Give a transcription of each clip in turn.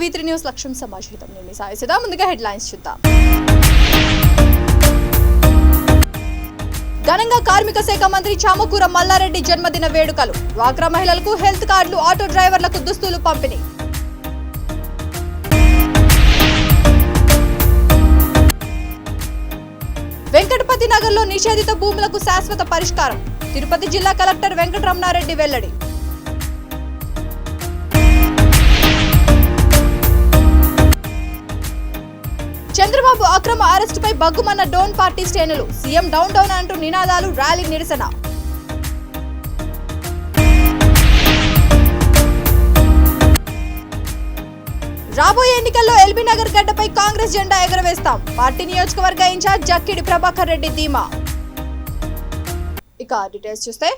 V3 news లక్ష్యం సమాచారం నేను సాయిసిదా ముందుగా హెడ్లైన్స్ చూద్దాం. ఘనంగా కార్మిక శాఖ మంత్రి చామకూర మల్లారెడ్డి జన్మదిన వేడుకలు. డ్వాక్రా మహిళలకు హెల్త్ కార్డులు, ఆటో డ్రైవర్లకు దుస్తులు పంపిణీ. వెంకటపతి నగర్లో నిషేధిత భూములకు శాశ్వత పరిష్కారం. తిరుపతి జిల్లా కలెక్టర్ వెంకటరమణారెడ్డి వెల్లడి. చంద్రబాబు అక్రమ అరెస్టుపై బగ్గుమన్న డోన్ పార్టీ శ్రేణులు. సీఎం డౌన్ డౌన్ అంటూ నినాదాలు, ర్యాలీ, నిరసన. రాబోయే ఎన్నికల్లో ఎల్బీ నగర్ గడ్డపై కాంగ్రెస్ జెండా ఎగురవేస్తాం. పార్టీ నియోజకవర్గ ఇన్ఛార్జ్ జక్కిడి ప్రభాకర్ రెడ్డి ధీమా. ఇక డీటెయిల్స్ చూస్తే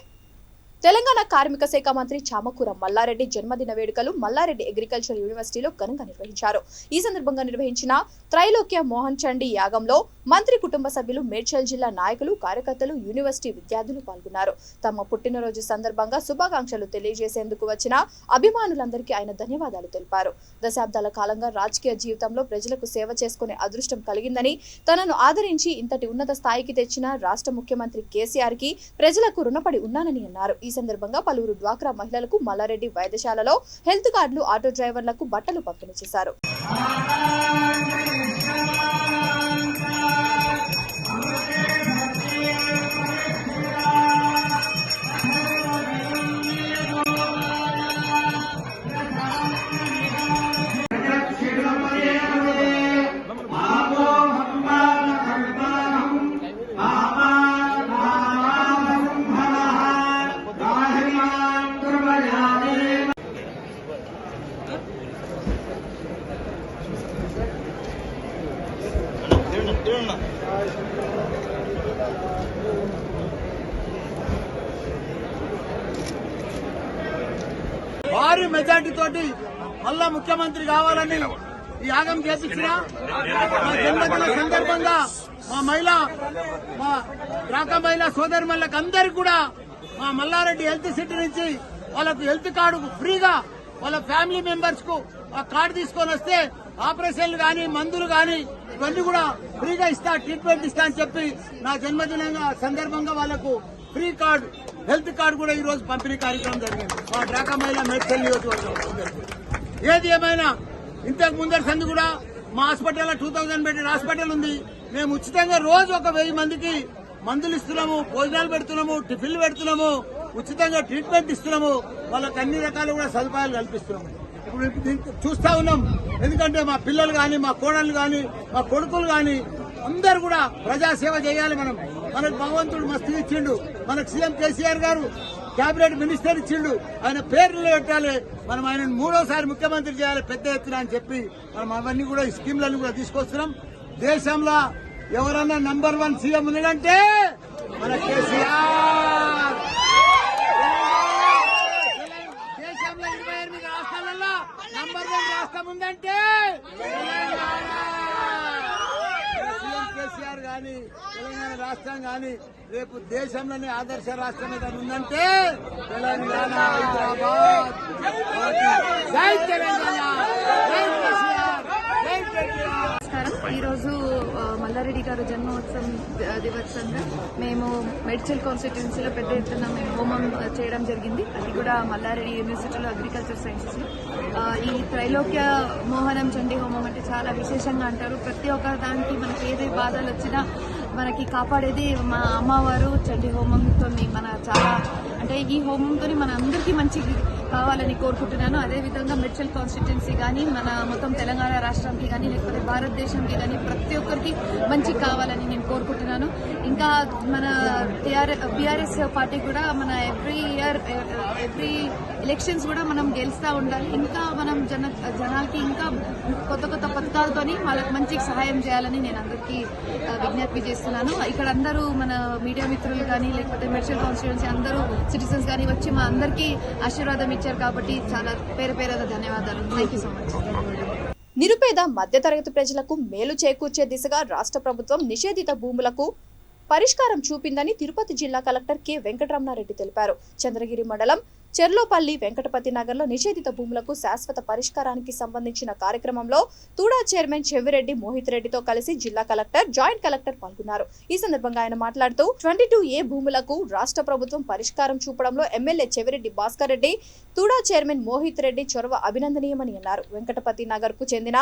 తెలంగాణ కార్మిక శాఖ మంత్రి చామకూర మల్లారెడ్డి జన్మదిన వేడుకలు మల్లారెడ్డి అగ్రికల్చర్ యూనివర్సిటీలో ఘనంగా నిర్వహించారు. ఈ సందర్భంగా నిర్వహించిన త్రైలోక్య మోహన్ చండీ యాగంలో మంత్రి కుటుంబ సభ్యులు, మేడ్చల్ జిల్లా నాయకులు, కార్యకర్తలు, యూనివర్సిటీ విద్యార్థులు పాల్గొన్నారు. తమ పుట్టినరోజు సందర్భంగా శుభాకాంక్షలు తెలియజేసేందుకు వచ్చిన అభిమానులందరికీ ఆయన ధన్యవాదాలు తెలిపారు. దశాబ్దాల కాలంగా రాజకీయ జీవితంలో ప్రజలకు సేవ చేసుకునే అదృష్టం కలిగిందని, తనను ఆదరించి ఇంతటి ఉన్నత స్థాయికి తెచ్చిన రాష్ట్ర ముఖ్యమంత్రి కేసీఆర్ కి ప్రజలకు రుణపడి ఉన్నానని అన్నారు. ఈ సందర్భంగా పలువురు డ్వాక్రా మహిళలకు మల్లారెడ్డి వైద్యశాలలో హెల్త్ కార్డులు, ఆటో డ్రైవర్లకు బట్టలు పంపిణీ చేశారు. భారీ మెజార్టీ తోటి మళ్ళా ముఖ్యమంత్రి కావాలని ఈ యాగం చేపించిన మా జన్మదిన సందర్భంగా మా డ్వాక్రా మహిళా సోదరిమణులకు అందరికీ కూడా మా మల్లారెడ్డి హెల్త్ సిటీ నుంచి వాళ్ళకు హెల్త్ కార్డు ఫ్రీగా వాళ్ళ ఫ్యామిలీ మెంబర్స్ కు ఆ కార్డు తీసుకొని వస్తే ఆపరేషన్లు గాని, మందులు గాని ఇవన్నీ కూడా ఫ్రీగా ఇస్తా, ట్రీట్మెంట్ ఇస్తా అని చెప్పి నా జన్మదినంగా సందర్భంగా వాళ్ళకు ఫ్రీ కార్డు, హెల్త్ కార్డు కూడా ఈ రోజు పంపిణీ కార్యక్రమం జరిగింది మా డ్వాక్రా మహిళా మేడ్చల్ నియోజకవర్గం. ఏది ఏమైనా ఇంతకు ముందరి సంది కూడా మా హాస్పిటల్లో 2000 బెడ్ హాస్పిటల్ ఉంది. మేము ఉచితంగా రోజు 1000 మందికి మందులు ఇస్తున్నాము, భోజనాలు పెడుతున్నాము, టిఫిన్లు పెడుతున్నాము, ఉచితంగా ట్రీట్మెంట్ ఇస్తున్నాము. వాళ్ళకి అన్ని రకాలు కూడా సదుపాయాలు కల్పిస్తున్నాము. ఇప్పుడు చూస్తా ఉన్నాం. ఎందుకంటే మా పిల్లలు గాని, మా కోడళ్ళు గాని, మా కొడుకులు గాని అందరు కూడా ప్రజాసేవ చేయాలి. మనకు భగవంతుడు మస్తు ఇచ్చిండు. మనకు సీఎం కేసీఆర్ గారు కేబినెట్ మినిస్టర్ ఇచ్చిండు. ఆయన పేర్లు పెట్టాలి. మనం ఆయన 3వ ముఖ్యమంత్రి చేయాలి పెద్ద ఎత్తున అని చెప్పి మనం అవన్నీ కూడా ఈ స్కీమ్లన్నీ కూడా తీసుకొస్తున్నాం. దేశంలో ఎవరన్నా నంబర్ 1 సీఎం ఉన్నాడంటే మన కేసీఆర్. దేశంలో 28 రాష్ట్రాలలో నంబర్ 1 రాష్ట్రం ఉందంటే కేసీఆర్ గాని, తెలంగాణ రాష్ట్రం గాని రేపు దేశంలోనే ఆదర్శ రాష్ట్రం ఏదైనా ఉందంటే తెలంగాణ, హైదరాబాద్. జై తెలంగాణ, జై కేసీఆర్, జై కేసీఆర్. ఈ రోజు మల్లారెడ్డి గారు జన్మోత్సవం దివసంగా మేము మేడ్చల్ కాన్స్టిట్యున్సీలో పెద్ద ఎత్తున మేము హోమం చేయడం జరిగింది. అది కూడా మల్లారెడ్డి యూనివర్సిటీలో అగ్రికల్చర్ సైన్సెస్. ఈ త్రైలోక్య మోహనం చండీ హోమం అంటే చాలా విశేషంగా అంటారు. ప్రతి ఒక్క దానికి మనకి ఏదే బాధలు వచ్చినా మనకి కాపాడేది మా అమ్మవారు. చండీ హోమంతో మన చాలా అంటే ఈ హోమంతో మన అందరికీ మంచి కావాలని కోరుకుంటున్నాను. అదేవిధంగా మేడ్చల్ కాన్స్టిట్యున్సీ కానీ, మన మొత్తం తెలంగాణ రాష్ట్రానికి కానీ, లేకపోతే భారతదేశంకి కానీ ప్రతి ఒక్కరికి మంచి కావాలని నేను కోరుకుంటున్నాను. ఇంకా మన బీఆర్ఎస్ పార్టీ కూడా మన ఎవ్రీ ఎలక్షన్స్ కూడా మనం గెలుస్తూ ఉండాలి. ఇంకా మనం జనాలకి ఇంకా కొత్త కొత్త పథకాలతోని వాళ్ళకి మంచి సహాయం చేయాలని నేను అందరికీ విజ్ఞప్తి చేస్తున్నాను. ఇక్కడ అందరూ మన మీడియా మిత్రులు కానీ, లేకపోతే మేడ్చల్ కాన్స్టిట్యున్సీ అందరూ సిటిజన్స్ కానీ వచ్చి మా అందరికీ ఆశీర్వాదం ఇచ్చారు కాబట్టి చాలా పేరు ధన్యవాదాలు. Thank you so much. నిరుపేద మధ్యతరగతి ప్రజలకు మేలు చేకూర్చే దిశగా రాష్ట్ర ప్రభుత్వం నిషేధిత భూములకు పరిష్కారం చూపిందని తిరుపతి జిల్లా కలెక్టర్ కె వెంకటరమణారెడ్డి తెలిపారు. చంద్రగిరి మండలం చెర్లోపల్లి వెంకటపతి నగర్లో నిషేధిత భూములకు శాశ్వత పరిష్కారానికి సంబంధించిన కార్యక్రమంలో తూడా చైర్మన్ చెవిరెడ్డి మోహిత్ రెడ్డితో కలిసి జిల్లా కలెక్టర్, జాయింట్ కలెక్టర్ పాల్గొన్నారు. ఈ సందర్భంగా ఆయన మాట్లాడుతూ 22A భూములకు రాష్ట్ర ప్రభుత్వం పరిష్కారం చూపడంలో ఎమ్మెల్యే చెవిరెడ్డి భాస్కర్ రెడ్డి, తూడా చైర్మన్ మోహిత్ రెడ్డి చొరవ అభినందనీయమని అన్నారు. వెంకటపతి నగర్ కు చెందిన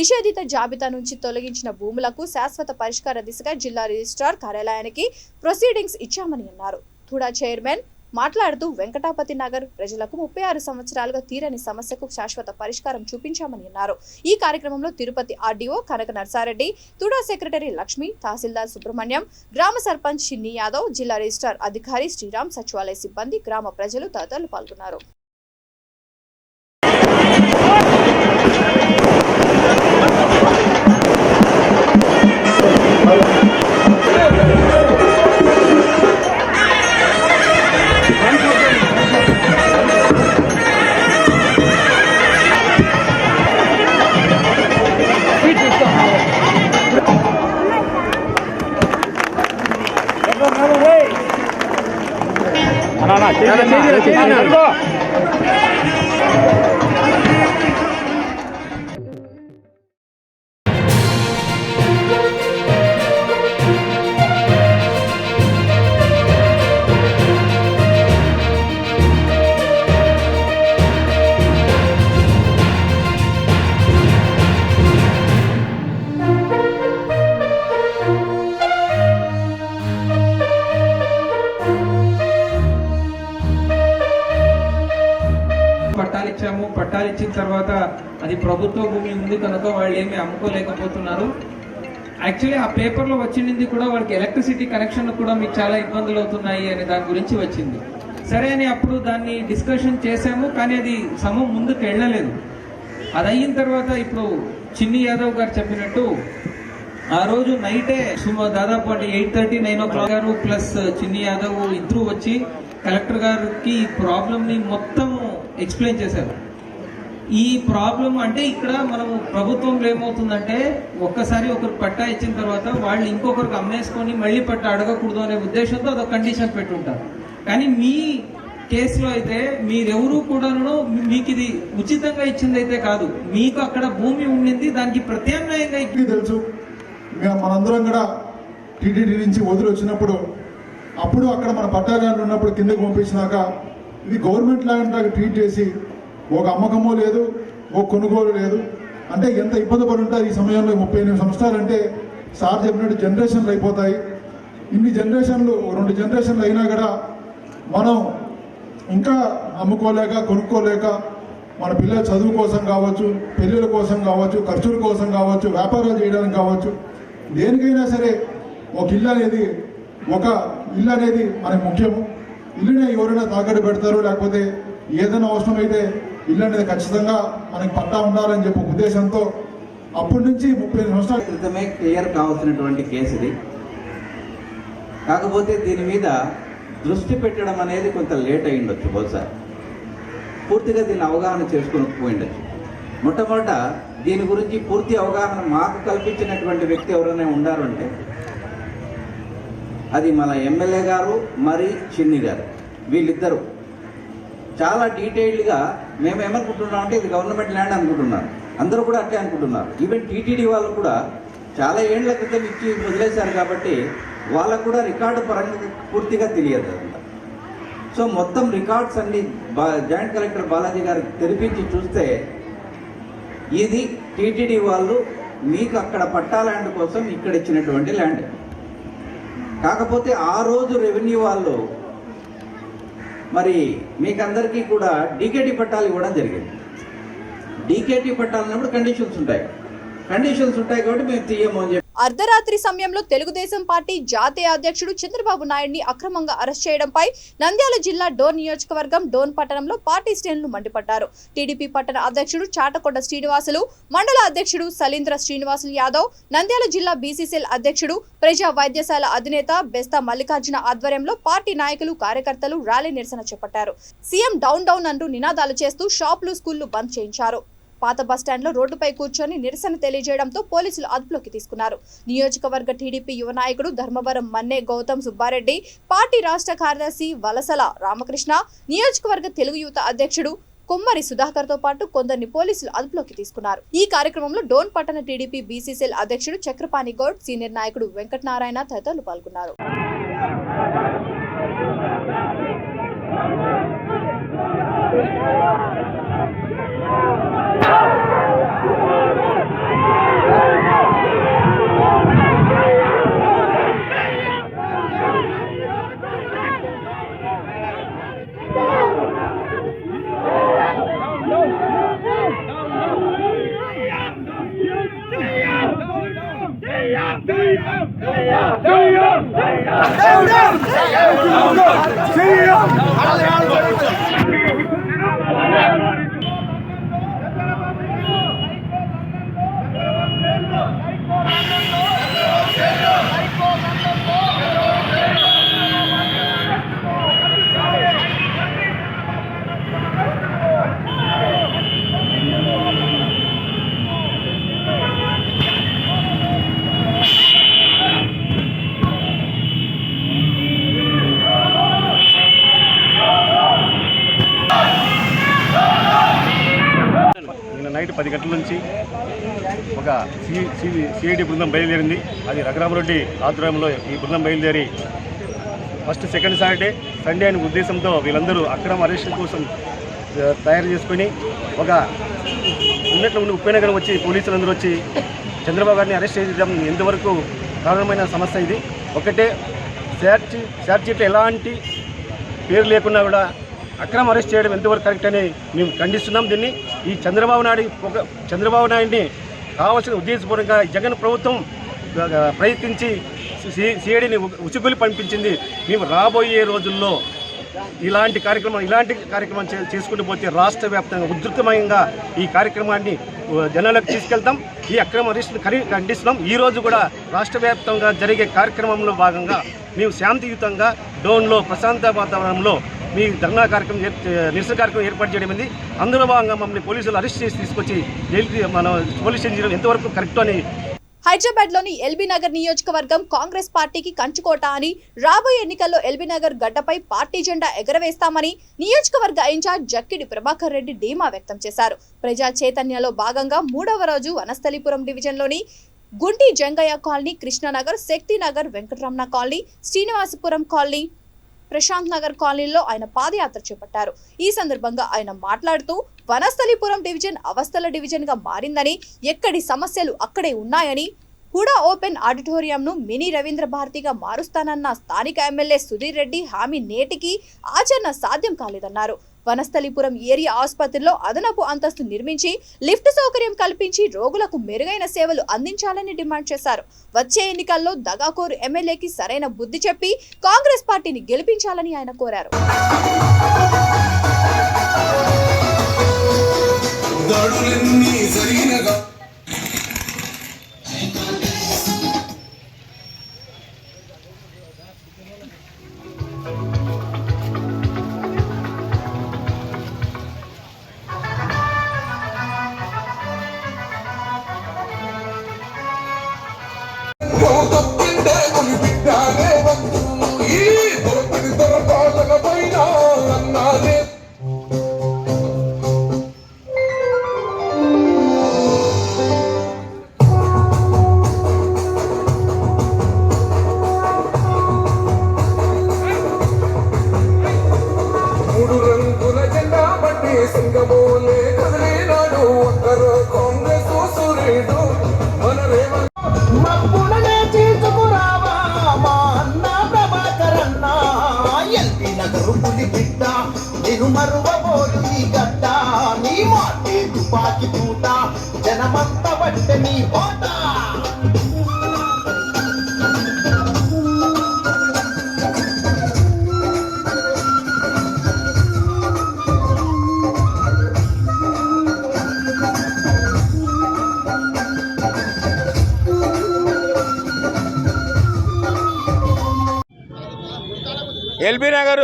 నిషేధిత జాబితా నుంచి తొలగించిన భూములకు శాశ్వత పరిష్కార దిశగా జిల్లా రిజిస్ట్రార్ కార్యాలయానికి ప్రొసీడింగ్స్ ఇచ్చామని అన్నారు. తూడా చైర్మన్ మాట్లాడుతూ వెంకటాపతి నగర్ ప్రజలకు 36 సంవత్సరాలుగా తీరని సమస్యకు శాశ్వత పరిష్కారం చూపించామని అన్నారు. ఈ కార్యక్రమంలో తిరుపతి ఆర్డీఓ కనక నర్సారెడ్డి, తూడా సెక్రటరీ లక్ష్మి, తహసీల్దార్ సుబ్రహ్మణ్యం, గ్రామ సర్పంచ్ చిన్ని యాదవ్, జిల్లా రిజిస్ట్రార్ అధికారి శ్రీరామ్, సచివాలయ సిబ్బంది, గ్రామ ప్రజలు తదితరులు పాల్గొన్నారు. పట్టాలు ఇచ్చిన తర్వాత అది ప్రభుత్వ భూమి ఉంది కనుక వాళ్ళు ఏమి అమ్ముకోలేకపోతున్నారు. యాక్చువల్లీ ఆ పేపర్లో వచ్చింది కూడా వాళ్ళకి ఎలక్ట్రిసిటీ కనెక్షన్ కూడా మీకు చాలా ఇబ్బందులు అవుతున్నాయి అనే దాని గురించి వచ్చింది. సరే అని అప్పుడు దాన్ని డిస్కషన్ చేశాము, కానీ అది సమయం ముందుకు వెళ్ళలేదు. అది అయిన తర్వాత ఇప్పుడు చిన్ని యాదవ్ గారు చెప్పినట్టు ఆ రోజు నైటే దాదాపు అంటే 8:30, 9 o'clock గారు ప్లస్ చిన్ని యాదవ్ ఇద్దరు వచ్చి కలెక్టర్ గారికి ఈ ప్రాబ్లమ్ని మొత్తం ఎక్స్ప్లెయిన్ చేశారు. ఈ ప్రాబ్లం అంటే ఇక్కడ మనం ప్రభుత్వంలో ఏమవుతుందంటే ఒక్కసారి ఒకరు పట్టా ఇచ్చిన తర్వాత వాళ్ళు ఇంకొకరికి అమ్మేసుకొని మళ్ళీ పట్టా అడగకూడదు అనే ఉద్దేశంతో అదొక కండిషన్ పెట్టుంటారు. కానీ మీ కేసులో అయితే మీరెవరూ కూడాను మీకు ఇది ఉచితంగా ఇచ్చింది అయితే కాదు, మీకు అక్కడ భూమి ఉండింది, దానికి ప్రత్యామ్నాయంగా తెలుసు. మనందరం కూడా టీటీడీ నుంచి వదిలి వచ్చినప్పుడు అప్పుడు అక్కడ మన పట్టాదారులు ఉన్నప్పుడు కిందకు పంపించినాక ఇది గవర్నమెంట్ లాగా ట్రీట్ చేసి ఒక అమ్మకమో లేదు, ఒక కొనుగోలు లేదు. అంటే ఎంత ఇబ్బంది పడి ఉంటారు ఈ సమయంలో. 38 సంవత్సరాలు అంటే సార్ చెప్పినట్టు జనరేషన్లు అయిపోతాయి. ఇన్ని జనరేషన్లు 2 జనరేషన్లు అయినా కూడా మనం ఇంకా అమ్ముకోలేక, కొనుక్కోలేక, మన పిల్లల చదువు కోసం కావచ్చు, పెళ్ళిళ్ళ కోసం కావచ్చు, ఖర్చుల కోసం కావచ్చు, వ్యాపారాలు చేయడానికి కావచ్చు, దేనికైనా సరే ఒక ఇల్లు అనేది మనకు ముఖ్యము. ఇల్లునే ఎవరైనా తాకట్టు పెడతారు, లేకపోతే ఏదైనా అవసరమైతే ఇల్లు అనేది ఖచ్చితంగా మనకి పట్టా ఉండాలని చెప్పి ఉద్దేశంతో అప్పటి నుంచి 35 సంవత్సరాల క్రితమే క్లియర్ కావాల్సినటువంటి కేసు ఇది. కాకపోతే దీని మీద దృష్టి పెట్టడం అనేది కొంత లేట్ అయి ఉండొచ్చు, బహుశా పూర్తిగా దీన్ని అవగాహన చేసుకోకపోయిండొచ్చు. మొట్టమొదట దీని గురించి పూర్తి అవగాహన మాకు కల్పించినటువంటి వ్యక్తి ఎవరైనా ఉండారు అంటే అది మన ఎమ్మెల్యే గారు, మరి చిన్ని గారు. వీళ్ళిద్దరూ చాలా డీటెయిల్డ్గా మేము ఏమనుకుంటున్నాం అంటే ఇది గవర్నమెంట్ ల్యాండ్ అనుకుంటున్నారు, అందరూ కూడా అట్లే అనుకుంటున్నారు. ఈవెన్ టీటీడీ వాళ్ళు కూడా చాలా ఏళ్ల క్రితం ఇచ్చి వదిలేశారు కాబట్టి వాళ్ళకు కూడా రికార్డు పరంగా పూర్తిగా తెలియదు అంతా. సో మొత్తం రికార్డ్స్ అన్ని జాయింట్ కలెక్టర్ బాలాజీ గారికి తెరిపించి చూస్తే ఇది టీటీడీ వాళ్ళు మీకు అక్కడ పట్టా ల్యాండ్ కోసం ఇక్కడ ఇచ్చినటువంటి ల్యాండ్. కాకపోతే ఆ రోజు రెవెన్యూ వాళ్ళు మరి మీకందరికీ కూడా డీకేటీ పట్టాలు ఇవ్వడం జరిగింది. డీకేటీ పట్టాలు అన్నప్పుడు కండిషన్స్ ఉంటాయి కాబట్టి మేము తీయము అని చెప్పి అర్ధరాత్రి సమయంలో తెలుగుదేశం పార్టీ జాతీయ అధ్యక్షుడు చంద్రబాబు నాయుడిని అక్రమంగా అరెస్ట్ చేయడంపై నంద్యాల జిల్లా డోన్ నియోజకవర్గం డోన్ పట్టణంలో పార్టీ శ్రేణులు మండిపడ్డారు. టీడీపీ పట్టణ అధ్యక్షుడు చాటకొండ శ్రీనివాసులు, మండల అధ్యక్షుడు సలీంద్ర శ్రీనివాసులు యాదవ్, నంద్యాల జిల్లా బీసీసీఎల్ అధ్యక్షుడు, ప్రజా వైద్యశాల అధినేత బెస్తా మల్లికార్జున ఆధ్వర్యంలో పార్టీ నాయకులు, కార్యకర్తలు ర్యాలీ నిరసన చేపట్టారు. సీఎం డౌన్ డౌన్ అంటూ నినాదాలు చేస్తూ షాపులు, స్కూళ్లు బంద్ చేయించారు. పాత బస్టాండ్లో రోడ్డుపై కూర్చొని నిరసన తెలియజేయడంతో పోలీసులు అదుపులోకి తీసుకున్నారు. నియోజకవర్గ టీడీపీ యువ నాయకుడు ధర్మవరం మన్నే గౌతమ్ సుబ్బారెడ్డి, పార్టీ రాష్ట్ర కార్యదర్శి వలసల రామకృష్ణ, నియోజకవర్గ తెలుగు యువత అధ్యక్షుడు కుమ్మరి సుధాకర్ తో పాటు కొందరిని పోలీసులు అదుపులోకి తీసుకున్నారు. ఈ కార్యక్రమంలో డోన్ పట్టణ టీడీపీ బీసీసీఎల్ అధ్యక్షుడు చక్రపాణి గౌడ్, సీనియర్ నాయకుడు వెంకటనారాయణ తదితరులు పాల్గొన్నారు. నైట్ 10 గంటల నుంచి ఒక సిఐడి బృందం బయలుదేరింది. అది రఘురామరెడ్డి ఆధ్వర్యంలో ఈ బృందం బయలుదేరి ఫస్ట్ సెకండ్ సాటర్డే సండే అనే ఉద్దేశంతో వీళ్ళందరూ అక్రమ అరెస్ట్ కోసం తయారు చేసుకొని ఒక ఉన్నట్లు ఉండి ఉప్పేనగరం వచ్చి పోలీసులందరూ వచ్చి చంద్రబాబు గారిని అరెస్ట్ చేయడం ఎంతవరకు కారణమైన సమస్య ఇది. ఒకటే ఛార్జ్షీట్లో ఎలాంటి పేరు లేకున్నా కూడా అక్రమ అరెస్ట్ చేయడం ఎంతవరకు కరెక్ట్ అని మేము ఖండిస్తున్నాం. దీన్ని ఈ చంద్రబాబు నాయుడిని కావాల్సిన ఉద్దేశపూర్వకంగా జగన్ ప్రభుత్వం ప్రయత్నించి సిఐడిని ఉసుగులు పంపించింది. మేము రాబోయే రోజుల్లో ఇలాంటి కార్యక్రమం చేసుకుంటూ పోతే రాష్ట్ర వ్యాప్తంగా ఉధృతమయంగా ఈ కార్యక్రమాన్ని జనాలకు తీసుకెళ్తాం. ఈ అక్రమ అరెస్టును ఖండిస్తున్నాం. ఈరోజు కూడా రాష్ట్ర వ్యాప్తంగా జరిగే కార్యక్రమంలో భాగంగా మేము శాంతియుతంగా డోన్లో ప్రశాంత వాతావరణంలో మీ ధర్నా కార్యక్రమం నిరసన కార్యక్రమం ఏర్పాటు చేయడం. అందులో భాగంగా మమ్మల్ని పోలీసులు అరెస్ట్ చేసి తీసుకొచ్చి జైలుకి మన పోలీస్ స్టేషన్ చేయడం ఎంతవరకు కరెక్ట్ అని. హైదరాబాద్ లోని ఎల్బీ నగర్ నియోజకవర్గం కాంగ్రెస్ పార్టీకి కంచుకోట అని, రాబోయే ఎన్నికల్లో ఎల్బీ నగర్ గడ్డపై పార్టీ జెండా ఎగరవేస్తామని నియోజకవర్గ ఇన్ఛార్జ్ జక్కిడి ప్రభాకర్ రెడ్డి ధీమా వ్యక్తం చేశారు. ప్రజా చైతన్యలో భాగంగా 3వ రోజు వనస్థలిపురం డివిజన్లోని Gunti Jangaiah colony, Krishnanagar, Shaktinagar, Venkataramana colony, Srinivasapuram colony, Prashant Nagar కాలనీలో ఆయన పాదయాత్ర చేపట్టారు. ఈ సందర్భంగా ఆయన మాట్లాడుతూ వనస్థలిపురం డివిజన్ అవస్థల డివిజన్ గా మారిందని, ఎక్కడి సమస్యలు అక్కడే ఉన్నాయని, హుడా ఓపెన్ ఆడిటోరియంను మినీ రవీంద్ర భారతిగా మారుస్తానన్న స్థానిక ఎమ్మెల్యే సుధీర్ రెడ్డి హామీ నేటికి ఆచరణ సాధ్యం కాలేదన్నారు. వనస్థలిపురం ఏరియా ఆసుపత్రిలో అదనపు అంతస్తు నిర్మించి లిఫ్ట్ సౌకర్యం కల్పించి రోగులకు మెరుగైన సేవలు అందించాలని డిమాండ్ చేశారు. వచ్చే ఎన్నికల్లో దగాకోరు ఎమ్మెల్యేకి సరైన బుద్ధి చెప్పి కాంగ్రెస్ పార్టీని గెలిపించాలని ఆయన కోరారు. సింగమోలే కదిలినాడు ఒక్కరు కాంగ్రెస్ సూర్యుడు మన మబ్బుననే తీసుకురావా మా అన్న ప్రభాకరన్న ఎల్బీ నగరు పులి బిడ్డ నేను మరువబోలు ఈ గడ్డ నీ మాటే తుపాకి పూట జనమంత బట్టే నీ ఓట. ఎల్బీ నగర్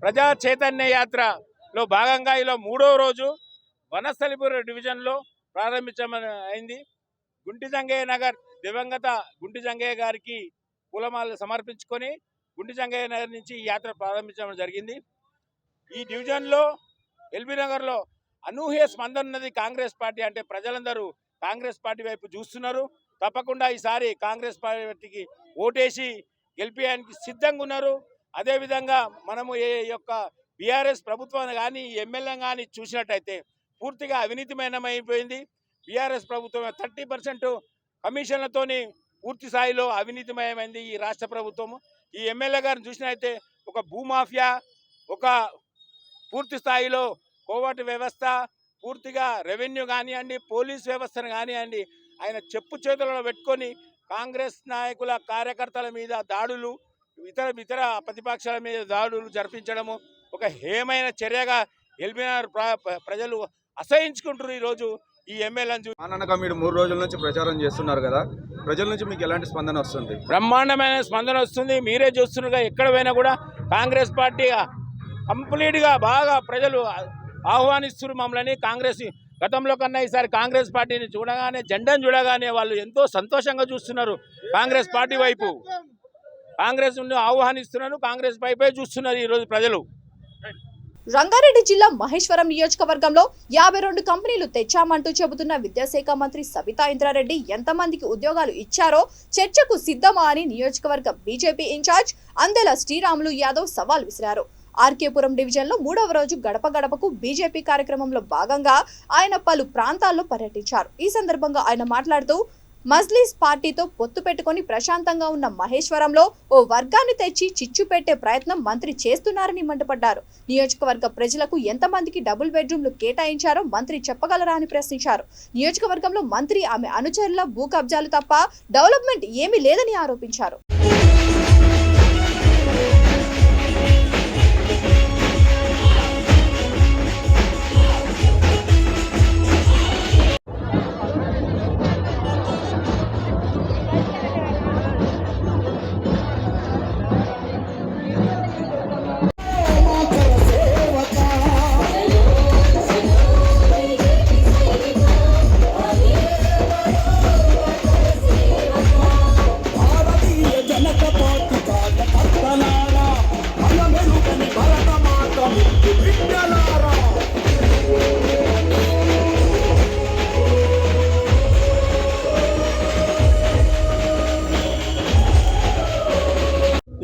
ప్రజా చైతన్య యాత్రలో భాగంగా ఇలా 3వ రోజు వనస్థలిపురం డివిజన్లో ప్రారంభించమని అయింది. గుంటి జంగయ్య నగర్ దివంగత గుంటి జంగయ్య గారికి పూలమాలలు సమర్పించుకొని గుంటి జంగయ్య నగర్ నుంచి ఈ యాత్ర ప్రారంభించడం జరిగింది. ఈ డివిజన్లో ఎల్బీ నగర్లో అనూహ్య స్పందన ఉన్నది. కాంగ్రెస్ పార్టీ అంటే ప్రజలందరూ కాంగ్రెస్ పార్టీ వైపు చూస్తున్నారు. తప్పకుండా ఈసారి కాంగ్రెస్ పార్టీకి ఓటేసి గెలిపేయడానికి సిద్ధంగా ఉన్నారు. అదేవిధంగా మనము ఏ యొక్క బీఆర్ఎస్ ప్రభుత్వాన్ని కానీ ఎమ్మెల్యే కానీ చూసినట్టయితే పూర్తిగా అవినీతిమయమైపోయింది. బీఆర్ఎస్ ప్రభుత్వం 30% కమిషన్లతోని పూర్తి స్థాయిలో అవినీతిమయమైంది ఈ రాష్ట్ర ప్రభుత్వము. ఈ ఎమ్మెల్యే గారిని చూసినట్టయితే ఒక భూమాఫియా, ఒక పూర్తి స్థాయిలో కోవటి వ్యవస్థ, పూర్తిగా రెవెన్యూ కానివ్వండి, పోలీస్ వ్యవస్థను కానివ్వండి, ఆయన చెప్పు చేతులలో పెట్టుకొని కాంగ్రెస్ నాయకుల కార్యకర్తల మీద దాడులు, ఇతర ప్రతిపక్షాల మీద దాడులు జరిపించడము ఒక హేమైన చర్యగా ఎల్బీనగర్ ప్రజలు అసహించుకుంటారు. ఈరోజు ఈ ఎమ్మెల్యేను ఆననగా మీరు 3 రోజుల నుంచి ప్రచారం చేస్తున్నారు కదా, ప్రజల నుంచి మీకు ఎలాంటి స్పందన వస్తుంది? బ్రహ్మాండమైన స్పందన వస్తుంది. మీరే చూస్తున్నారుగా, ఎక్కడ పోయినా కూడా కాంగ్రెస్ పార్టీ కంప్లీట్గా బాగా ప్రజలు ఆహ్వానిస్తున్నారు మమ్మల్ని. కాంగ్రెస్ గతంలో కన్నా ఈసారి కాంగ్రెస్ పార్టీని చూడగానే, జెండాను చూడగానే వాళ్ళు ఎంతో సంతోషంగా చూస్తున్నారు. కాంగ్రెస్ పార్టీ వైపు కాంగ్రెస్ ఆహ్వానిస్తున్నారు, కాంగ్రెస్ వైపే చూస్తున్నారు ఈరోజు ప్రజలు. రంగారెడ్డి జిల్లా మహేశ్వరం నియోజకవర్గంలో 52 కంపెనీలు తెచ్చామంటూ చెబుతున్న విద్యాశాఖ మంత్రి సబితా ఇంద్రారెడ్డి ఎంతమందికి ఉద్యోగాలు ఇచ్చారో చర్చకు సిద్ధమా అని నియోజకవర్గ బీజేపీ ఇన్ఛార్జ్ అందెల శ్రీరాములు యాదవ్ సవాల్ విసిరారు. ఆర్కేపురం డివిజన్లో 3వ రోజు గడప గడపకు బీజేపీ కార్యక్రమంలో భాగంగా ఆయన పలు ప్రాంతాల్లో పర్యటించారు. ఈ సందర్భంగా ఆయన మాట్లాడుతూ మజ్లిస్ పార్టీతో పొత్తు పెట్టుకుని ప్రశాంతంగా ఉన్న మహేశ్వరంలో ఓ వర్గాన్ని తెచ్చి చిచ్చు పెట్టే ప్రయత్నం మంత్రి చేస్తున్నారని మండిపడ్డారు. నియోజకవర్గ ప్రజలకు ఎంతమందికి డబుల్ బెడ్రూమ్లు కేటాయించారో మంత్రి చెప్పగలరా అని ప్రశ్నించారు. నియోజకవర్గంలో మంత్రి ఆమె అనుచరుల భూ కబ్జాలు తప్ప డెవలప్మెంట్ ఏమీ లేదని ఆరోపించారు.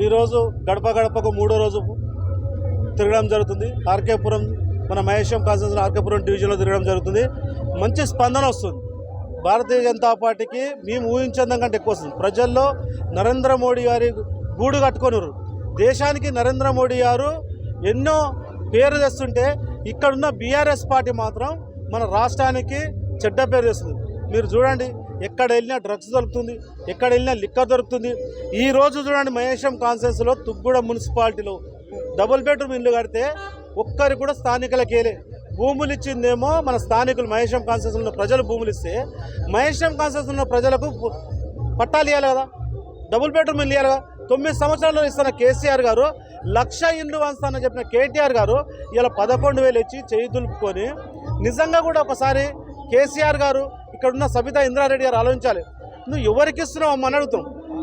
ఈరోజు గడప గడపకు 3వ రోజు తిరగడం జరుగుతుంది. ఆర్కేపురం మన మహేశ్వరం కాన్స్టిట్యూన్సీ ఆర్కేపురం డివిజన్లో తిరగడం జరుగుతుంది. మంచి స్పందన వస్తుంది. భారతీయ జనతా పార్టీకి మేము ఊహించడం కంటే ఎక్కువ వస్తుంది. ప్రజల్లో నరేంద్ర మోడీ గారి గూడు కట్టుకొనిరు. దేశానికి నరేంద్ర మోడీ గారు ఎన్నో పేరు తెస్తుంటే ఇక్కడున్న బీఆర్ఎస్ పార్టీ మాత్రం మన రాష్ట్రానికి చెడ్డ పేరు తెస్తుంది. మీరు చూడండి, ఎక్కడ వెళ్ళినా డ్రగ్స్ దొరుకుతుంది, ఎక్కడ వెళ్ళినా లిక్కర్ దొరుకుతుంది. ఈరోజు చూడండి, మహేశ్వరం కాన్స్టిట్యూన్సీలో తుగ్గూడ మున్సిపాలిటీలో డబుల్ బెడ్రూమ్ ఇల్లు కడితే ఒక్కరు కూడా స్థానికులకేలే. భూములు ఇచ్చిందేమో మన స్థానికులు, మహేశ్వరం కాన్స్టిట్యూన్సీలో ఉన్న ప్రజలు భూములు ఇస్తే మహేశ్వరం కాన్స్టిట్యూన్సీలో ఉన్న ప్రజలకు పట్టాలు ఇవ్వాలి కదా, డబుల్ బెడ్రూమ్ ఇల్లు ఇవ్వాలి కదా. 9 సంవత్సరాల్లో ఇస్తున్న కేసీఆర్ గారు 1,00,000 ఇండ్లు వంచుతానని చెప్పిన కేటీఆర్ గారు ఇలా 11,000 ఇచ్చి చేయి దులుపుకొని, నిజంగా కూడా ఒకసారి కేసీఆర్ గారు ఇక్కడున్న సబితా ఇంద్రారెడ్డి గారు ఆలోచించాలి. నువ్వు ఎవరికి ఇస్తున్నావు అమ్మని అడుగుతాం.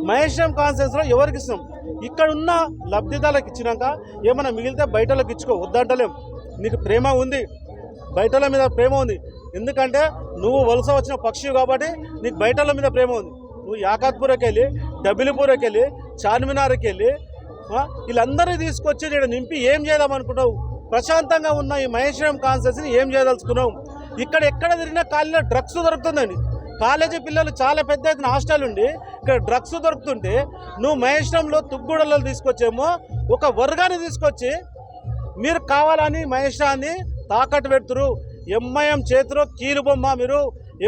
మహేశ్వరం కాన్స్టిట్యూన్సీలో ఎవరికి ఇస్తున్నాం? ఇక్కడ ఉన్న లబ్ధిదారులకు ఇచ్చినాక ఏమైనా మిగిలితే బయటలోకి ఇచ్చుకో, వద్దంటలేం. నీకు ప్రేమ ఉంది, బయటల మీద ప్రేమ ఉంది. ఎందుకంటే నువ్వు వలస వచ్చిన పక్షి కాబట్టి నీకు బయటల మీద ప్రేమ ఉంది. నువ్వు యాకత్పూర్కి వెళ్ళి, డబిలిపూర్కి వెళ్ళి, చార్మినార్కి వెళ్ళి వీళ్ళందరినీ తీసుకొచ్చి నేను నింపి ఏం చేద్దామనుకుంటావు? ప్రశాంతంగా ఉన్న ఈ మహేశ్వరం కాన్స్టిట్యూన్సీని ఏం చేయదలుచుకున్నావు? ఇక్కడ ఎక్కడ తిరిగినా కాలేజీలో డ్రగ్స్ దొరుకుతుందండి. కాలేజీ పిల్లలు చాలా పెద్ద ఎత్తున హాస్టల్ ఉండి ఇక్కడ డ్రగ్స్ దొరుకుతుంటే నువ్వు మహేశ్వరంలో తుగ్గూడలో తీసుకొచ్చేమో ఒక వర్గాన్ని తీసుకొచ్చి మీరు కావాలని మహేశ్వరాన్ని తాకట్టు పెడుతురు. ఎంఐఎం చేతిలో కీలుబొమ్మ. మీరు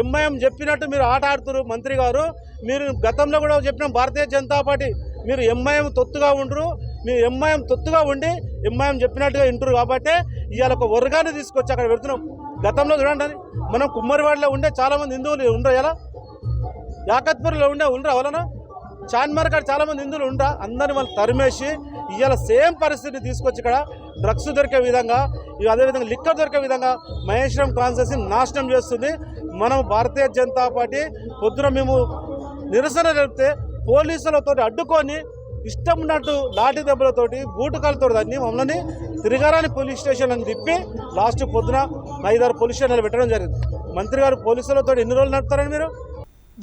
ఎంఐఎం చెప్పినట్టు మీరు ఆట ఆడుతురు మంత్రి గారు. మీరు గతంలో కూడా చెప్పిన భారతీయ జనతా పార్టీ మీరు ఎంఐఎం తొత్తుగా ఉండరు. మీరు ఎంఐఎం తొత్తుగా ఉండి ఎంఐఎం చెప్పినట్టుగా వింటారు కాబట్టి ఇవాళ ఒక వర్గాన్ని తీసుకొచ్చి అక్కడ పెడుతున్నాం. గతంలో చూడండి, మనం కుమ్మరివాడలో ఉండే చాలామంది హిందువులు ఉండరు. ఎలా యాకత్పూర్లో ఉండరా వలన చార్మినార్ కాడ చాలామంది హిందువులు ఉండరా? అందరిని వాళ్ళు తరిమేసి ఇవాళ సేమ్ పరిస్థితిని తీసుకొచ్చి ఇక్కడ డ్రగ్స్ దొరికే విధంగా, అదేవిధంగా లిక్కర్ దొరికే విధంగా మహేశ్వరం కాన్స్టిట్యూన్సీ నాశనం చేస్తుంది. మనం భారతీయ జనతా పార్టీ పొద్దున మేము నిరసన జరిపితే పోలీసులతో అడ్డుకొని ఇష్టం ఉన్నట్టు లాఠీ దెబ్బలతోటి బూటకాలతో దాన్ని మమ్మల్ని తిరగారాని పోలీస్ స్టేషన్ అని తిప్పి లాస్ట్ పొద్దున 5-6 పోలీస్ స్టేషన్లు పెట్టడం జరిగింది. మంత్రి గారు పోలీసులతో ఎన్ని రోజులు నడుపుతారని మీరు?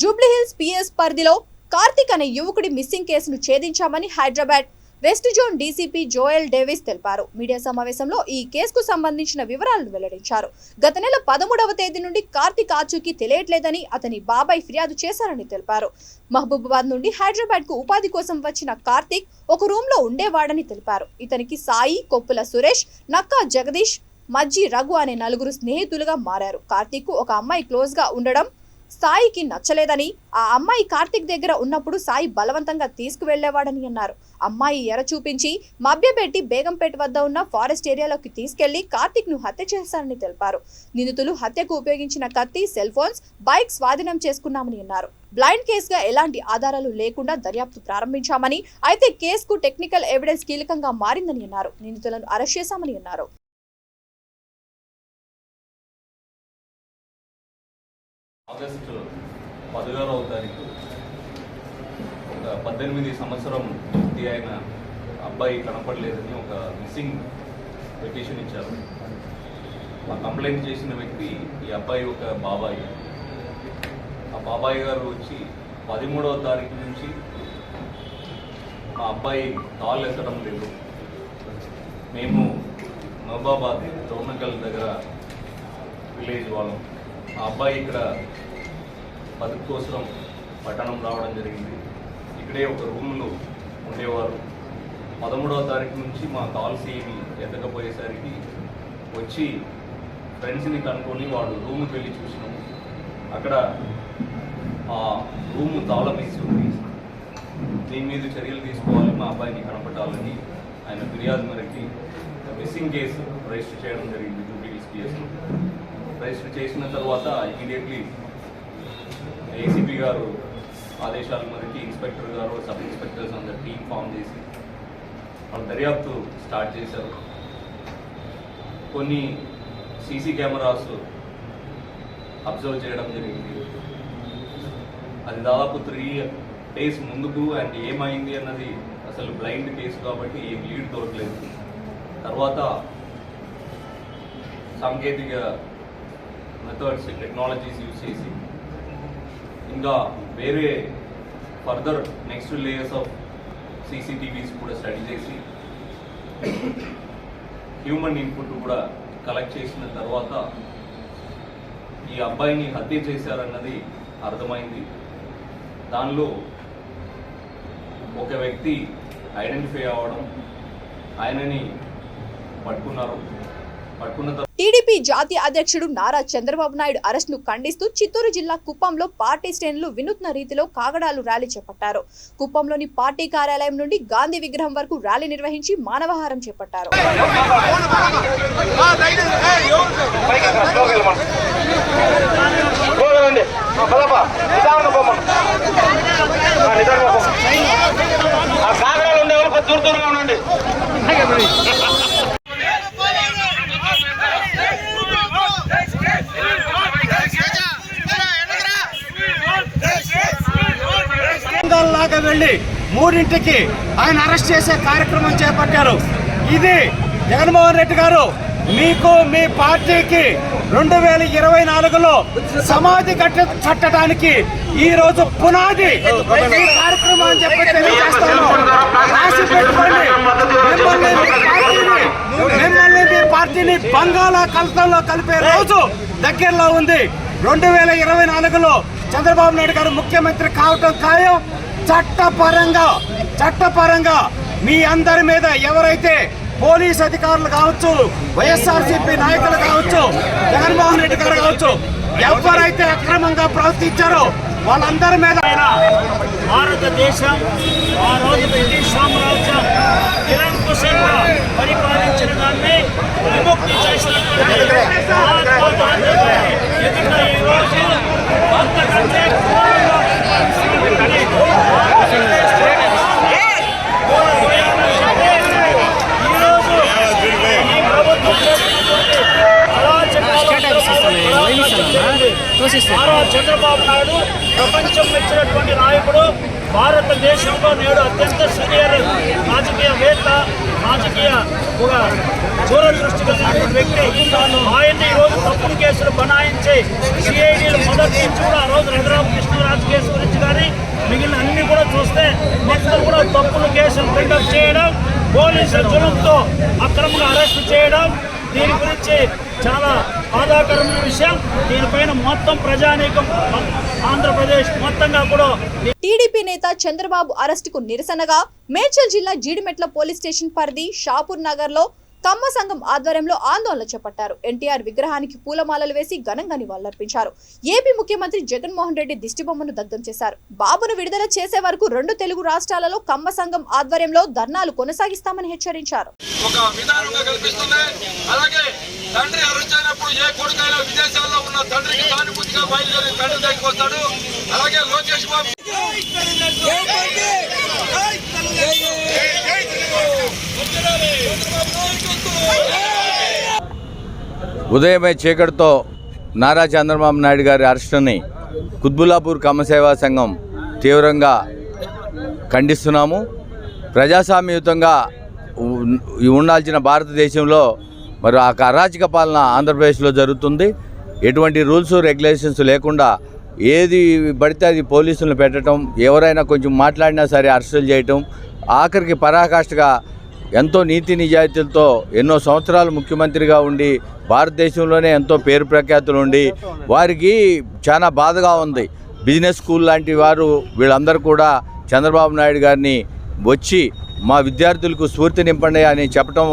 జూబ్లీహిల్స్ పిఎస్ పరిధిలో కార్తిక్ అనే యువకుడి మిస్సింగ్ కేసును ఛేదించామని Hyderabad west zone DCP Joel Davis తెలిపారు. మీడియా సమావేశంలో ఈ కేసుకు సంబంధించిన వివరాలను వెల్లడించారు. గత నెల 13వ తేదీ నుండి కార్తిక్ ఆచూకీ తెలియట్లేదని అతని బాబాయ్ ఫిర్యాదు చేశారని తెలిపారు. మహబూబాబాద్ నుండి హైదరాబాద్ కు ఉపాధి కోసం వచ్చిన కార్తిక్ ఒక రూమ్ లో ఉండేవాడని తెలిపారు. ఇతనికి సాయి, కొప్పుల సురేష్, నక్కా జగదీష్, మజ్జి రఘు అనే 4 స్నేహితులుగా మారారు. కార్తిక్ కు ఒక అమ్మాయి క్లోజ్ గా ఉండడం సాయికి నచ్చలేదని, ఆ అమ్మాయి కార్తిక్ దగ్గర ఉన్నప్పుడు సాయి బలవంతంగా తీసుకువెళ్లేవాడని అన్నారు. అమ్మాయి ఎర చూపించి మభ్యపెట్టి బేగంపేట వద్ద ఉన్న ఫారెస్ట్ ఏరియాలోకి తీసుకెళ్లి కార్తిక్ ను హత్య చేశారని తెలిపారు. నిందితులు హత్యకు ఉపయోగించిన కత్తి, సెల్ ఫోన్స్, బైక్ స్వాధీనం చేసుకున్నామని అన్నారు. బ్లైండ్ కేసుగా ఎలాంటి ఆధారాలు లేకుండా దర్యాప్తు ప్రారంభించామని, అయితే కేసుకు టెక్నికల్ ఎవిడెన్స్ కీలకంగా మారిందని అన్నారు. నిందితులను అరెస్ట్ చేశామని అన్నారు. ఆగస్టు 16వ తారీఖు ఒక 18 సంవత్సరం పూర్తి అయిన అబ్బాయి కనపడలేదని ఒక మిస్సింగ్ పిటిషన్ ఇచ్చారు. ఆ కంప్లైంట్ చేసిన వ్యక్తి ఈ అబ్బాయి ఒక బాబాయ్. ఆ బాబాయ్ గారు వచ్చి 13వ తారీఖు నుంచి మా అబ్బాయి కాల్ ఎత్తడం లేదు. మేము మహబూబాబాద్ టోర్నకల్ దగ్గర విలేజ్ వాళ్ళం. ఆ అబ్బాయి ఇక్కడ బతుకు కోసం పట్టణం రావడం జరిగింది. ఇక్కడే ఒక రూమ్లో ఉండేవారు. 13వ తారీఖు నుంచి మా కాల్స్ ఏమి ఎత్తకపోయేసరికి వచ్చి ఫ్రెండ్స్ని కనుక్కొని వాడు రూమ్కి వెళ్ళి చూసినాము. అక్కడ ఆ రూమ్ తాళం వేసి ఉంది. దీని మీద చర్యలు తీసుకోవాలి, మా అబ్బాయిని కనపడాలని ఆయన ఫిర్యాదు మేరకి మిస్సింగ్ కేసు రిజిస్టర్ చేయడం జరిగింది. జూబ్లీహిల్స్ కేసు రిజిస్టర్ చేసిన తర్వాత ఇమీడియట్లీ ఏసీపీ గారు ఆదేశాల మేరకి ఇన్స్పెక్టర్ గారు, సబ్ ఇన్స్పెక్టర్స్ అందరు టీం ఫామ్ చేసి వాళ్ళు దర్యాప్తు స్టార్ట్ చేశారు. కొన్ని సీసీ కెమెరాస్ అబ్జర్వ్ చేయడం జరిగింది. అది దాదాపు 3 days ముందుకు అండ్ ఏమైంది అన్నది అసలు బ్లైండ్ కేసు కాబట్టి ఏం లీడ్ దొరకలేదు. తర్వాత సాంకేతిక మెథడ్స్, టెక్నాలజీస్ యూజ్ చేసి ఇంకా వేరే further next layers of CCTVs కూడా స్టడీ చేసి హ్యూమన్ ఇన్పుట్ కూడా కలెక్ట్ చేసిన తర్వాత ఈ అబ్బాయిని హత్య చేశారన్నది అర్థమైంది. దానిలో ఒక వ్యక్తి ఐడెంటిఫై అవ్వడం, ఆయనని పట్టుకున్నారు. టీడీపీ జాతీయ అధ్యక్షుడు నారా చంద్రబాబు నాయుడు అరెస్ట్ ను ఖండిస్తూ చిత్తూరు జిల్లా కుప్పంలో పార్టీ శ్రేణులు వినూత్న రీతిలో కాగడాలు ర్యాలీ చేపట్టారు. కుప్పంలోని పార్టీ కార్యాలయం నుండి గాంధీ విగ్రహం వరకు ర్యాలీ నిర్వహించి మానవహారం చేపట్టారు. లాగా వెళ్ళి 3ంటికి ఆయన అరెస్ట్ చేసే కార్యక్రమం చేపట్టారు. ఇది జగన్మోహన్ రెడ్డి గారు మీకు మీ పార్టీకి 2024లో సమాధి కట్టడానికి ఈ రోజు పునాది ఈ కార్యక్రమం అని చెప్పి తెలియజేస్తాను. రాసి పెట్టుకోండి. మిమ్మల్ని మీ పార్టీని బంగాళాఖాతంలో కలిపే రోజు దగ్గరలో ఉంది. 2024లో చంద్రబాబు నాయుడు గారు ముఖ్యమంత్రి కావటం ఖాయం. చట్టపరంగా మీ అందరి మీద ఎవరైతే పోలీస్ అధికారులు కావచ్చు, వైఎస్ఆర్సీపీ నాయకులు కావచ్చు, జగన్మోహన్ రెడ్డి గారు కావచ్చు, ఎవరైతే అక్రమంగా ప్రవర్తించారో వాళ్ళందరి మీద భారతదేశం ఆ రోజు బ్రిటిష్ సామ్రాజ్యం నిరంకుశంగా పరిపాలించిన దాన్ని విముక్తి చేసినటువంటి ఈ రోజు అంతకంటే చేశాడు. ప్రపంచం మెచ్చినటువంటి నాయకుడు. భారతదేశంలో నేడు అత్యంత సీనియర్ రాజకీయవేత్త, రాజకీయ ఒక దూరదృష్టి కలిగిన వ్యక్తి. ఆయన్ని ఈరోజు తప్పుడు కేసులు బనాయించి సిఐడీలు మొదటి నుంచి కూడా ఆ రోజు రఘురామకృష్ణరాజు కేసు గురించి కానీ మిగిలిన అన్ని కూడా చూస్తే మొత్తం కూడా తప్పుడు కేసులు బిల్డప్ చేయడం, పోలీసుల జులంతో అక్రమంగా అరెస్టు చేయడం, దీని గురించి చాలా బాధాకరమైన విషయం. దీనిపైన మొత్తం ప్రజానీకం ఆంధ్రప్రదేశ్ మొత్తంగా కూడా టీడీపీ నేత చంద్రబాబు అరెస్టుకు నిరసనగా మేడ్చల్ జిల్లా జీడిమెట్ల పోలీస్ స్టేషన్ పరిధి షాపూర్ నగర్ లో కమ్మ సంఘం ఆధ్వర్యంలో ఆందోళన చేపట్టారు. ఎన్టీఆర్ విగ్రహానికి పూలమాలలు వేసి ఘనంగా నివాళులర్పించారు. ఏపీ ముఖ్యమంత్రి జగన్మోహన్ రెడ్డి దిష్టిబొమ్మను దగ్ధం చేశారు. బాబును విడుదల చేసే వరకు 2 తెలుగు రాష్ట్రాలలో కమ్మ సంఘం ఆధ్వర్యంలో ధర్నాలు కొనసాగిస్తామని హెచ్చరించారు. ఒక విధానంగా కల్పిస్తుంది. అలాగే తండ్రి అరెస్ట్ అయినప్పుడు ఏ కొడుకైనా విదేశాల్లో ఉన్న తండ్రికి సానుభూతిగా బయలుదేరి తండ్రి దగ్గరికి వస్తాడు. అలాగే లోకేష్ బాబు ఉదయమే చీకటితో నారా చంద్రబాబు నాయుడు గారి అరెస్టుని కుత్బుల్లాపూర్ కమ్మ సేవా సంఘం తీవ్రంగా ఖండిస్తున్నాము. ప్రజాస్వామ్యయుతంగా ఉండాల్సిన భారతదేశంలో మరి ఆ అరాచక పాలన ఆంధ్రప్రదేశ్లో జరుగుతుంది. ఎటువంటి రూల్స్ రెగ్యులేషన్స్ లేకుండా ఏది పడితే అది పోలీసులను పెట్టడం, ఎవరైనా కొంచెం మాట్లాడినా సరే అరెస్టులు చేయటం, ఆఖరికి పరాకాష్ఠగా ఎంతో నీతి నిజాయితీలతో ఎన్నో సంవత్సరాలు ముఖ్యమంత్రిగా ఉండి భారతదేశంలోనే ఎంతో పేరు ప్రఖ్యాతులు ఉండి వారికి చాలా బాధగా ఉంది. బిజినెస్ స్కూల్ లాంటి వారు వీళ్ళందరూ కూడా చంద్రబాబు నాయుడు గారిని వచ్చి మా విద్యార్థులకు స్ఫూర్తి నింపండి అని చెప్పటం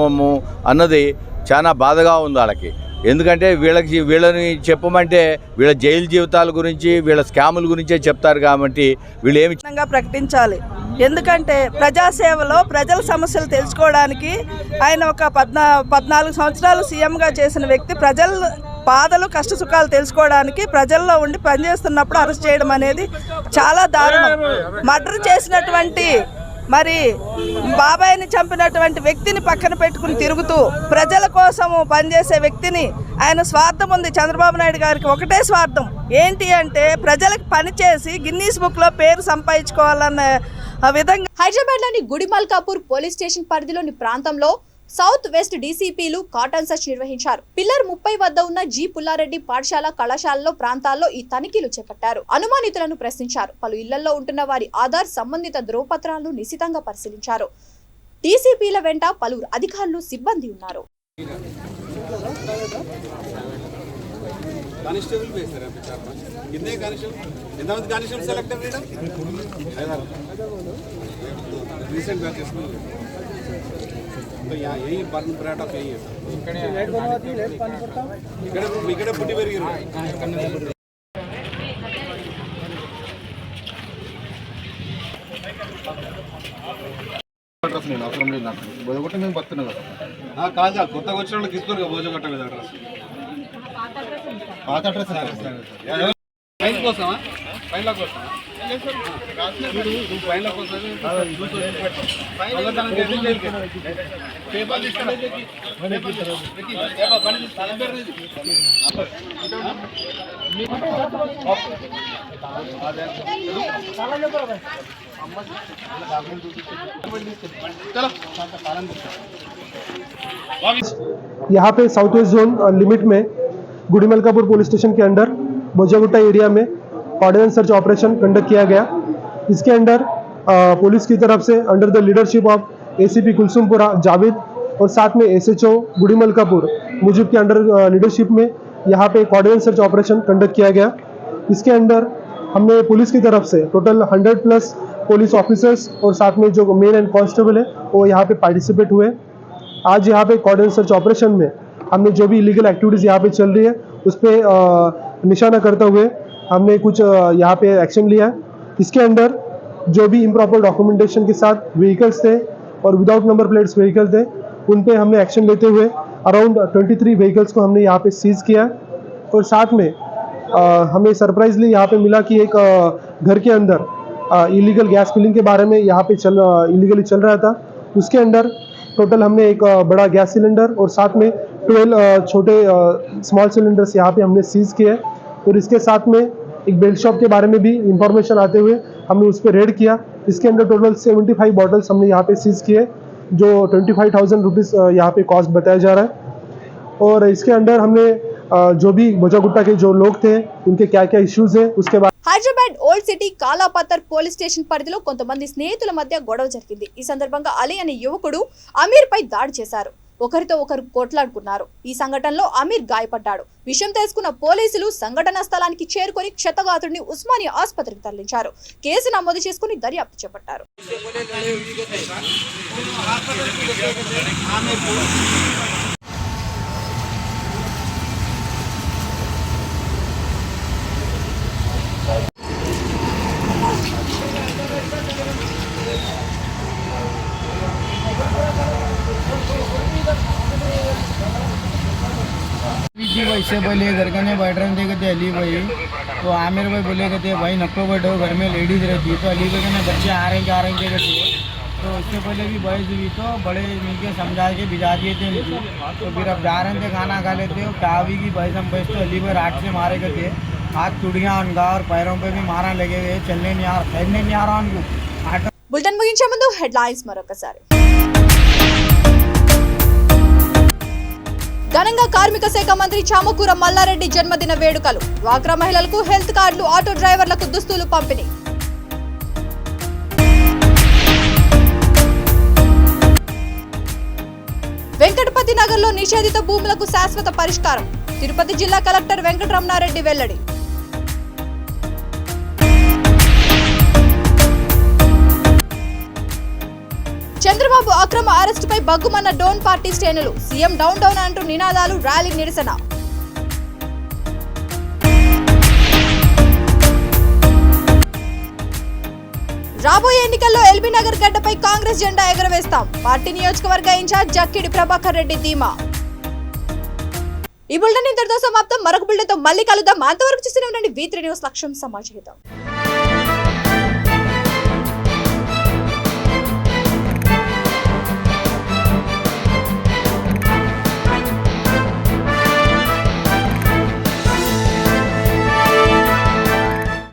అన్నది చాలా బాధగా ఉంది వాళ్ళకి. ఎందుకంటే వీళ్ళని చెప్పమంటే వీళ్ళ జైలు జీవితాల గురించి, వీళ్ళ స్కాముల గురించే చెప్తారు. కాబట్టి వీళ్ళు ఏమి ప్రకటించాలి. ఎందుకంటే ప్రజాసేవలో ప్రజల సమస్యలు తెలుసుకోవడానికి ఆయన ఒక 14 సంవత్సరాలు సీఎంగా చేసిన వ్యక్తి. ప్రజల బాధలు కష్ట సుఖాలు తెలుసుకోవడానికి ప్రజల్లో ఉండి పనిచేస్తున్నప్పుడు అరెస్ట్ చేయడం అనేది చాలా దారుణం. మర్డర్ చేసినటువంటి మరి బాబాయిని చంపినటువంటి వ్యక్తిని పక్కన పెట్టుకుని తిరుగుతూ ప్రజల కోసము పనిచేసే వ్యక్తిని, ఆయన స్వార్థం ఉంది చంద్రబాబు నాయుడు గారికి. ఒకటే స్వార్థం ఏంటి అంటే ప్రజలకు పనిచేసి గిన్నీస్ బుక్లో పేరు సంపాదించుకోవాలన్న విధంగా. హైదరాబాద్ లోని గుడిమల్కాపూర్ పోలీస్ స్టేషన్ పరిధిలోని ప్రాంతంలో సౌత్ వెస్ట్ డీసీపీలు కాటన్ సర్చ్ నిర్వహించారు. పిల్లర్ 30 వద్ద ఉన్న జి పుల్లారెడ్డి పాఠశాల, కళాశాలలో ప్రాంతాల్లో ఈ తనిఖీలు చేపట్టారు. అనుమానితులను ప్రశ్నించారు. పలు ఇళ్లలో ఉంటున్న వారి ఆధార్ సంబంధిత ధ్రువపత్రాలను నిశితంగా పరిశీలించారు. డీసీపీల వెంట పలువురు అధికారులు, సిబ్బంది ఉన్నారు. तो यहाँ यही बर्न पराठा पे ही है इकड़े पुट्टी पेरिगी అడ్రస్ నేను అవసరం లేదు. నాకు భోజగొట్ట మేము బతున్నాం కదా. కాదు కొత్తగా వచ్చిన వాళ్ళకి ఇస్తారు కదా భోజగొట్ట మీద అడ్రస్. పాత అడ్రస్ ఫైన్ కోసమా? ఫైన్ల కోసమా? ఫైన్ల కోసం यहाँ पे साउथ वेस्ट जोन लिमिट में गुड़ीमलकापुर पुलिस स्टेशन के अंडर बोजागुट्टा एरिया में ऑर्डिनेंस सर्च ऑपरेशन कंडक्ट किया गया। इसके अंडर पुलिस की तरफ से under the leadership of ACP Kulsumpura Javed और साथ में एसएचओ गुड़ीमलकापुर मुजीब के अंडर लीडरशिप में यहाँ पे एक ऑर्डिनेंस सर्च ऑपरेशन कंडक्ट किया गया। इसके अंदर हमने पुलिस की तरफ से टोटल 100+ पुलिस ऑफिसर्स और साथ में जो मेन एंड कांस्टेबल है वो यहाँ पे पार्टिसिपेट हुए। आज यहाँ पे ऑर्डिनेंस सर्च ऑपरेशन में हमने जो भी इलीगल एक्टिविटीज़ यहाँ पे चल रही है उस पर निशाना करते हुए हमने कुछ यहाँ पे एक्शन लिया है। इसके अंदर जो भी इम्प्रॉपर डॉक्यूमेंटेशन के साथ व्हीकल्स थे और विदाउट नंबर प्लेट्स व्हीकल थे उन पे हमने एक्शन लेते हुए अराउंड 23 व्हीकल्स को हमने यहाँ पे सीज किया। और साथ में हमें सरप्राइजली यहाँ पे मिला कि एक घर के अंदर इलीगल गैस फिलिंग के बारे में यहाँ पे इलीगली चल रहा था। उसके अंदर टोटल हमने एक बड़ा गैस सिलेंडर और साथ में 12 छोटे स्मॉल सिलेंडर्स यहाँ पे हमने सीज किए। और इसके साथ में एक बेल्ट शॉप के बारे में भी इंफॉर्मेशन आते हुए हमने उस पर रेड किया। इसके अंदर टोटल 75 बॉटल्स हमने यहाँ पे सीज किए, जो 25,000 रुपीज़ यहाँ पे कॉस्ट बताया जा रहा है। और इसके अंदर हमने जो भी बोजागुट्टा के जो लोग थे उनके क्या क्या इश्यूज है उसके बाद Hyderabad old city Kalapathar police station పరిధిలో కొంతమంది స్నేహితుల మధ్య గొడవ జరిగింది। ఈ సందర్భంగా అలీ అనే యువకుడు అమీర్ పై దాడి చేశారు। ఒకరితో ఒకరు కొట్లాడుకున్నారు। ఈ సంఘటనలో అమీర్ గాయపడ్డాడు। విషయం తెలుసుకున్న పోలీసులు సంఘటనా స్థలానికి చేరుకొని క్షతగాత్రుడిని ఉస్మానియా ఆసుపత్రికి తరలించారు। కేసు నమోదు చేసుకుని దర్యాప్తు చేపట్టారు। इससे पहले घर का नहीं बैठ रहे थे अली भाई, तो आमिर भाई बोले कहते भाई नको बैठो, घर में लेडीज़ रहती है, तो अली भाई कहते बच्चे आ रहे जा रहे थे, तो इससे पहले भी बहस हुई तो बड़े मिलके समझा के भिजा दिए थे मुझे। तो फिर अब जा रहे थे खाना खा लेते, क्या हुई कि भाई हम बहस, तो अली भाई रात से मारे गए थे, हाथ टूट गया उनका और पैरों पे भी मारा लगे गए, चलने नहीं आ रहा, खरीदने नहीं आ रहा उनको। बुलेटिन मुगिंचे मुंदु हेडलाइन्स मरొకసారి। ఘనంగా కార్మిక శాఖ మంత్రి చామకూర మల్లారెడ్డి జన్మదిన వేడుకలు। డ్వాక్రా మహిళలకు హెల్త్ కార్డులు, ఆటో డ్రైవర్లకు దుస్తులు పంపిణీ। వెంకటపతి నగర్లో నిషేధిత భూములకు శాశ్వత పరిష్కారం। తిరుపతి జిల్లా కలెక్టర్ వెంకటరమణారెడ్డి వెల్లడి। చంద్రబాబు అక్రమ అరెస్టుపై బగ్గుమన్న డోన్ పార్టీ శ్రేణులు। సీఎం డౌన్ డౌన్ అంటూ నినాదాలు, ర్యాలీ, నిరసన। రాబోయే ఎన్నికల్లో ఎల్బీ నగర్ గడ్డపై కాంగ్రెస్ జెండా ఎగరవేస్తాం। పార్టీ నియోజకవర్గ ఇన్ఛార్జ్ జక్కిడి ప్రభాకర్ రెడ్డి ధీమా। ఈ బులెటిన్ ఇంతటితో సమాప్తం। మరొక బులెటిన్తో మళ్ళీ కలుద్దాం। అంతవరకు చూస్తూనే ఉండండి V3 న్యూస్, లక్ష్యం సమాజహితం।